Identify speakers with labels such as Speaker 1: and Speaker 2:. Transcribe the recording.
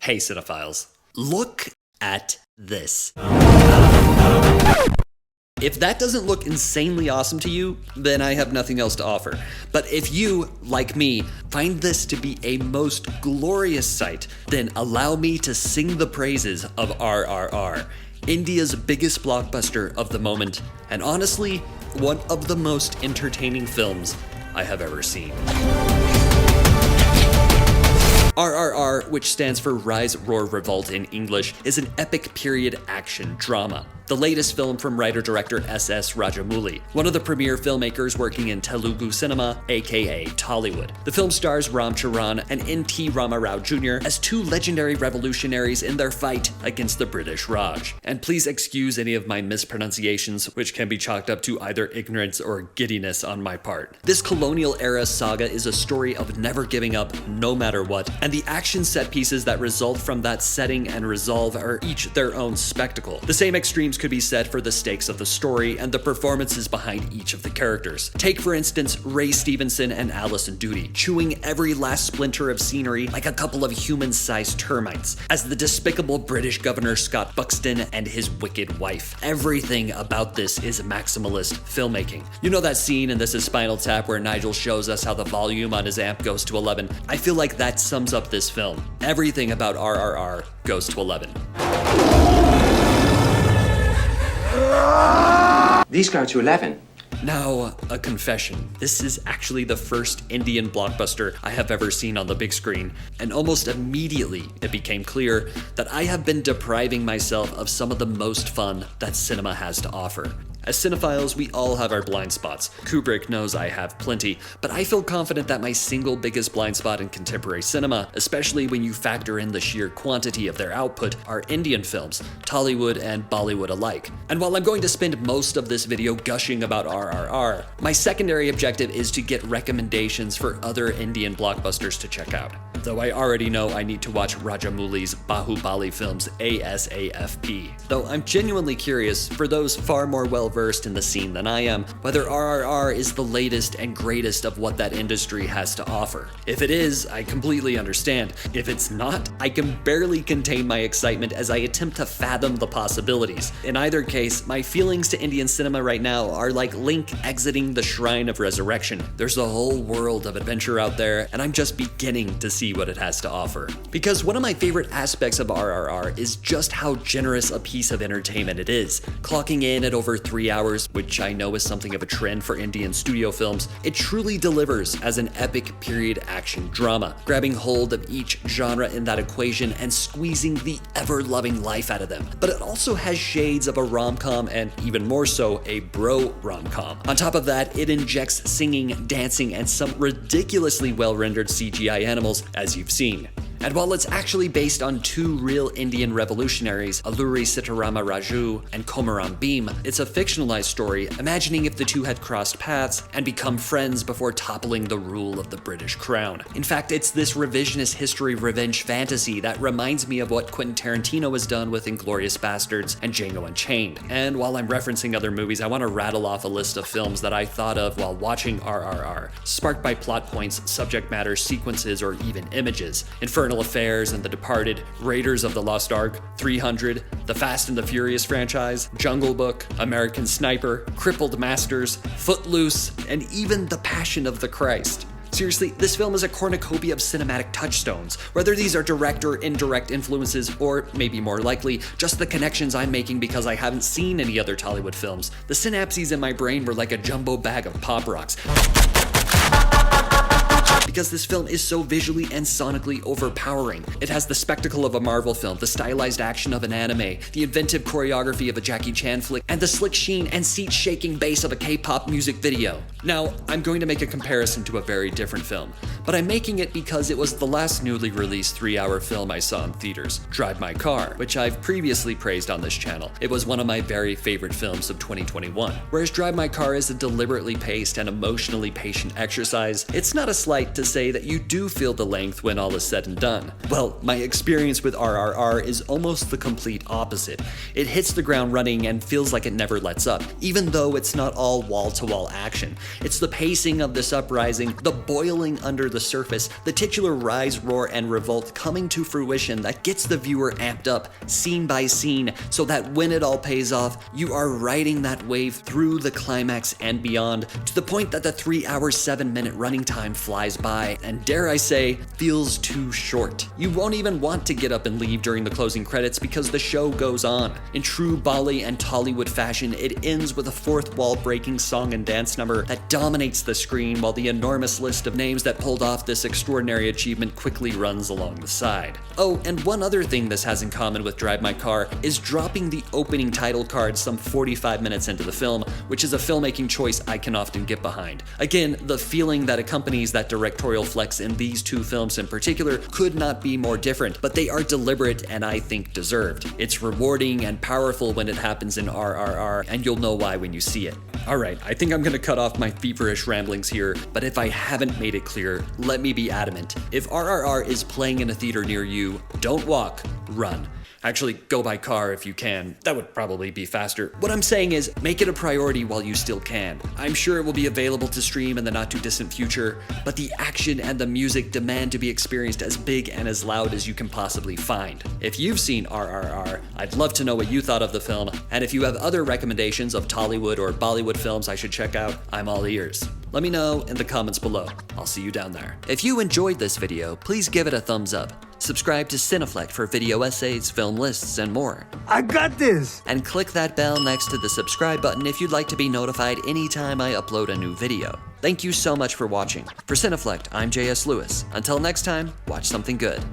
Speaker 1: Hey cinephiles, look at this. If that doesn't look insanely awesome to you, then I have nothing else to offer. But if you, like me, find this to be a most glorious sight, then allow me to sing the praises of RRR, India's biggest blockbuster of the moment, and honestly, one of the most entertaining films I have ever seen. RRR, which stands for Rise, Roar, Revolt in English, is an epic period action drama. The latest film from writer-director S.S. Rajamouli, one of the premier filmmakers working in Telugu cinema, aka Tollywood. The film stars Ram Charan and N.T. Rama Rao Jr. as two legendary revolutionaries in their fight against the British Raj. And please excuse any of my mispronunciations, which can be chalked up to either ignorance or giddiness on my part. This colonial-era saga is a story of never giving up, no matter what, and the action set pieces that result from that setting and resolve are each their own spectacle. The same extremes could be said for the stakes of the story and the performances behind each of the characters. Take, for instance, Ray Stevenson and Alison Doody, chewing every last splinter of scenery like a couple of human-sized termites, as the despicable British Governor Scott Buxton and his wicked wife. Everything about this is maximalist filmmaking. You know that scene in This Is Spinal Tap where Nigel shows us how the volume on his amp goes to 11? I feel like that sums up this film. Everything about RRR goes to 11.
Speaker 2: These go to 11.
Speaker 1: Now, a confession. This is actually the first Indian blockbuster I have ever seen on the big screen, and almost immediately it became clear that I have been depriving myself of some of the most fun that cinema has to offer. As cinephiles, we all have our blind spots. Kubrick knows I have plenty, but I feel confident that my single biggest blind spot in contemporary cinema, especially when you factor in the sheer quantity of their output, are Indian films, Tollywood and Bollywood alike. And while I'm going to spend most of this video gushing about RRR, my secondary objective is to get recommendations for other Indian blockbusters to check out. Though I already know I need to watch Rajamouli's Bahubali films ASAFP. Though I'm genuinely curious, for those far more well-versed in the scene than I am, whether RRR is the latest and greatest of what that industry has to offer. If it is, I completely understand. If it's not, I can barely contain my excitement as I attempt to fathom the possibilities. In either case, my feelings to Indian cinema right now are like Link exiting the Shrine of Resurrection. There's a whole world of adventure out there, and I'm just beginning to see what it has to offer. Because one of my favorite aspects of RRR is just how generous a piece of entertainment it is. Clocking in at over 3 hours, which I know is something of a trend for Indian studio films, it truly delivers as an epic period action drama, grabbing hold of each genre in that equation and squeezing the ever-loving life out of them. But it also has shades of a rom-com and even more so a bro rom-com. On top of that, it injects singing, dancing, and some ridiculously well-rendered CGI animals, as you've seen. And while it's actually based on two real Indian revolutionaries, Alluri Sitarama Raju and Komaram Bhim, it's a fictionalized story imagining if the two had crossed paths and become friends before toppling the rule of the British crown. In fact, it's this revisionist history revenge fantasy that reminds me of what Quentin Tarantino has done with Inglourious Basterds and Django Unchained. And while I'm referencing other movies, I want to rattle off a list of films that I thought of while watching RRR, sparked by plot points, subject matter, sequences, or even images. Infernal Affairs and The Departed, Raiders of the Lost Ark, 300, the Fast and the Furious franchise, Jungle Book, American Sniper, Crippled Masters, Footloose, and even The Passion of the Christ. Seriously, this film is a cornucopia of cinematic touchstones, whether these are direct or indirect influences, or maybe more likely, just the connections I'm making because I haven't seen any other Tollywood films. The synapses in my brain were like a jumbo bag of Pop Rocks. Because this film is so visually and sonically overpowering. It has the spectacle of a Marvel film, the stylized action of an anime, the inventive choreography of a Jackie Chan flick, and the slick sheen and seat-shaking bass of a K-pop music video. Now, I'm going to make a comparison to a very different film, but I'm making it because it was the last newly released 3-hour film I saw in theaters, Drive My Car, which I've previously praised on this channel. It was one of my very favorite films of 2021. Whereas Drive My Car is a deliberately paced and emotionally patient exercise, it's not a slight, like to say that you do feel the length when all is said and done. Well, my experience with RRR is almost the complete opposite. It hits the ground running and feels like it never lets up, even though it's not all wall-to-wall action. It's the pacing of this uprising, the boiling under the surface, the titular rise, roar, and revolt coming to fruition that gets the viewer amped up, scene by scene, so that when it all pays off, you are riding that wave through the climax and beyond, to the point that the 3-hour 7-minute running time flies by, and dare I say, feels too short. You won't even want to get up and leave during the closing credits because the show goes on. In true Bolly and Tollywood fashion, it ends with a fourth wall breaking song and dance number that dominates the screen, while the enormous list of names that pulled off this extraordinary achievement quickly runs along the side. Oh, and one other thing this has in common with Drive My Car is dropping the opening title card some 45 minutes into the film, which is a filmmaking choice I can often get behind. Again, the feeling that accompanies that directorial flex in these two films in particular could not be more different, but they are deliberate and I think deserved. It's rewarding and powerful when it happens in RRR, and you'll know why when you see it. Alright, I think I'm gonna cut off my feverish ramblings here, but if I haven't made it clear, let me be adamant. If RRR is playing in a theater near you, don't walk, run. Actually, go by car if you can. That would probably be faster. What I'm saying is, make it a priority while you still can. I'm sure it will be available to stream in the not too distant future, but the action and the music demand to be experienced as big and as loud as you can possibly find. If you've seen RRR, I'd love to know what you thought of the film, and if you have other recommendations of Tollywood or Bollywood films I should check out, I'm all ears. Let me know in the comments below. I'll see you down there. If you enjoyed this video, please give it a thumbs up. Subscribe to Cineflect for video essays, film lists, and more.
Speaker 3: I got this!
Speaker 1: And click that bell next to the subscribe button if you'd like to be notified anytime I upload a new video. Thank you so much for watching. For Cineflect, I'm JS Lewis. Until next time, watch something good.